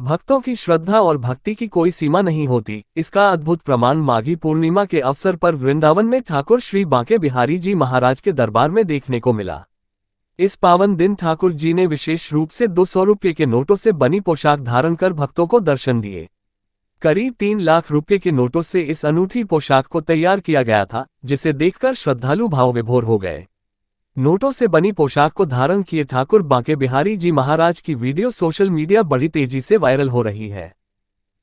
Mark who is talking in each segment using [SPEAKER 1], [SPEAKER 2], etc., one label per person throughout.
[SPEAKER 1] भक्तों की श्रद्धा और भक्ति की कोई सीमा नहीं होती। इसका अद्भुत प्रमाण माघी पूर्णिमा के अवसर पर वृंदावन में ठाकुर श्री बांके बिहारी जी महाराज के दरबार में देखने को मिला। इस पावन दिन ठाकुर जी ने विशेष रूप से 200 रुपये के नोटों से बनी पोशाक धारण कर भक्तों को दर्शन दिए। करीब 3 लाख रुपये के नोटों से इस अनूठी पोशाक को तैयार किया गया था, जिसे देखकर श्रद्धालु भाव विभोर हो गए। नोटों से बनी पोशाक को धारण किए ठाकुर बांके बिहारी जी महाराज की वीडियो सोशल मीडिया बड़ी तेजी से वायरल हो रही है,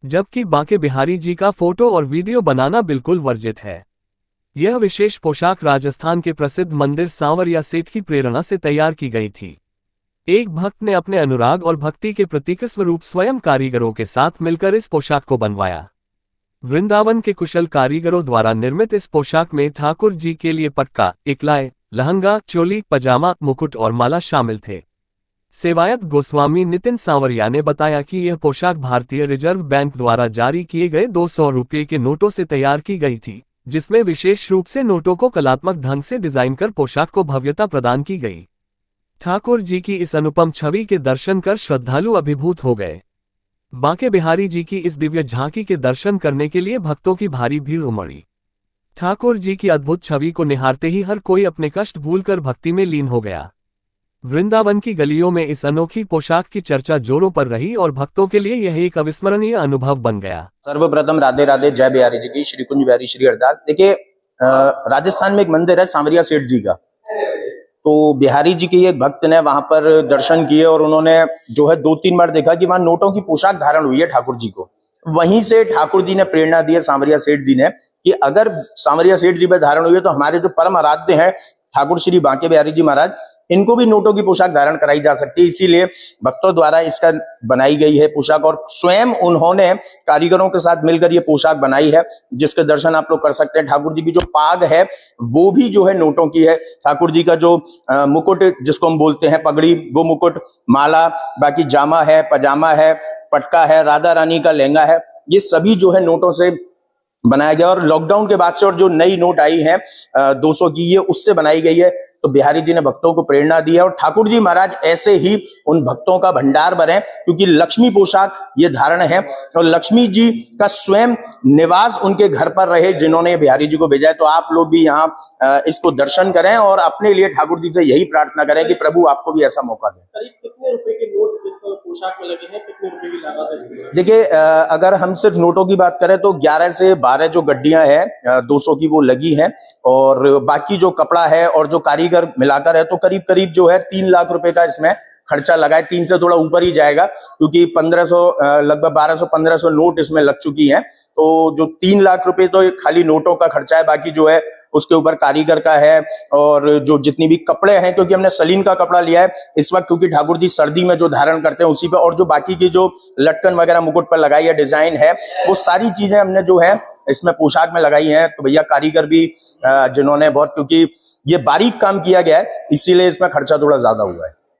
[SPEAKER 1] जबकि बांके बिहारी जी का फोटो और वीडियो बनाना बिल्कुल वर्जित है। यह विशेष पोशाक राजस्थान के प्रसिद्ध मंदिर सांवरिया सेठ की प्रेरणा से तैयार की गई थी। एक भक्त ने अपने अनुराग और भक्ति के प्रतीक स्वरूप स्वयं कारीगरों के साथ मिलकर इस पोशाक को बनवाया। वृंदावन के कुशल कारीगरों द्वारा निर्मित इस पोशाक में ठाकुर जी के लिए पटका, इकलाए, लहंगा, चोली, पजामा, मुकुट और माला शामिल थे। सेवायत गोस्वामी नितिन सांवरिया ने बताया कि यह पोशाक भारतीय रिजर्व बैंक द्वारा जारी किए गए 200 रुपये के नोटों से तैयार की गई थी, जिसमें विशेष रूप से नोटों को कलात्मक ढंग से डिजाइन कर पोशाक को भव्यता प्रदान की गई। ठाकुर जी की इस अनुपम छवि के दर्शन कर श्रद्धालु अभिभूत हो गए। बांके बिहारी जी की इस दिव्य झांकी के दर्शन करने के लिए भक्तों की भारी भीड़ उमड़ी। ठाकुर जी की अद्भुत छवि को निहारते ही हर कोई अपने कष्ट भूलकर भक्ति में लीन हो गया। वृंदावन की गलियों में इस अनोखी पोशाक की चर्चा जोरों पर रही और भक्तों के लिए यह एक अविस्मरणीय अनुभव बन गया।
[SPEAKER 2] सर्वप्रथम राधे राधे, जय बिहारी जी की, श्री कुंज बिहारी श्री हरदास। देखिए, राजस्थान में एक मंदिर है सांवरिया सेठ जी का, तो बिहारी जी के एक भक्त ने वहां पर दर्शन किए और उन्होंने जो है 2-3 बार देखा कि वहां नोटों की पोशाक धारण हुई है ठाकुर जी को। वहीं से ठाकुर जी ने प्रेरणा दी है सांवरिया सेठ जी ने कि अगर सांवरिया सेठ जी पे धारण हुई है तो हमारे जो परम आराध्य हैं ठाकुर श्री बांके बिहारी जी महाराज, इनको भी नोटों की पोशाक धारण कराई जा सकती है। इसीलिए भक्तों द्वारा इसका बनाई गई है पोशाक और स्वयं उन्होंने कारीगरों के साथ मिलकर ये पोशाक बनाई है, जिसके दर्शन आप लोग कर सकते हैं। ठाकुर जी की जो पाग है वो भी जो है नोटों की है। ठाकुर जी का जो मुकुट जिसको हम बोलते हैं पगड़ी, वो मुकुट, माला, बाकी जामा है, पजामा है, पटका है, राधा रानी का लहंगा है, ये सभी जो है नोटों से बनाया गया। और लॉकडाउन के बाद से और जो नई नोट आई है 200 की, ये उससे बनाई गई है। तो बिहारी जी ने भक्तों को प्रेरणा दी है और ठाकुर जी महाराज ऐसे ही उन भक्तों का भंडार भरे, क्योंकि लक्ष्मी पोशाक ये धारण है और लक्ष्मी जी का स्वयं निवास उनके घर पर रहे जिन्होंने बिहारी जी को भेजा है। तो आप लोग भी यहाँ इसको दर्शन करें और अपने लिए ठाकुर जी से यही प्रार्थना करें कि प्रभु आपको भी ऐसा मौका दें।
[SPEAKER 3] करीब कितने रुपए के नोट इस पोशाक में लगे हैं, कितने रुपए की लागत है?
[SPEAKER 2] देखिए, अगर हम सिर्फ नोटों की बात करें तो 11 से 12 जो गड्डियां हैं 200 की वो लगी हैं, और बाकी जो कपड़ा है और जो कारीगर मिलाकर है तो करीब करीब जो है 3 लाख रुपए का इसमें खर्चा लगा है। 3 से थोड़ा ऊपर ही जाएगा, क्योंकि 1500 लगभग 1200-1500 नोट इसमें लग चुकी हैं। तो जो 3 लाख रुपए तो खाली नोटों का खर्चा है, बाकी जो है उसके ऊपर कारीगर का है और जो जितनी भी कपड़े हैं, क्योंकि हमने सलीन का कपड़ा लिया है इस वक्त, क्योंकि ठाकुर जी सर्दी में जो धारण करते हैं उसी पे, और जो बाकी की जो लटकन वगैरह मुकुट पर लगाई है, डिजाइन है, वो सारी चीजें हमने जो है इसमें पोशाक में लगाई हैं। तो भैया कारीगर भी जिन्होंने बहुत, क्योंकि ये बारीक काम किया गया है इसीलिए इसमें खर्चा थोड़ा ज्यादा हुआ है।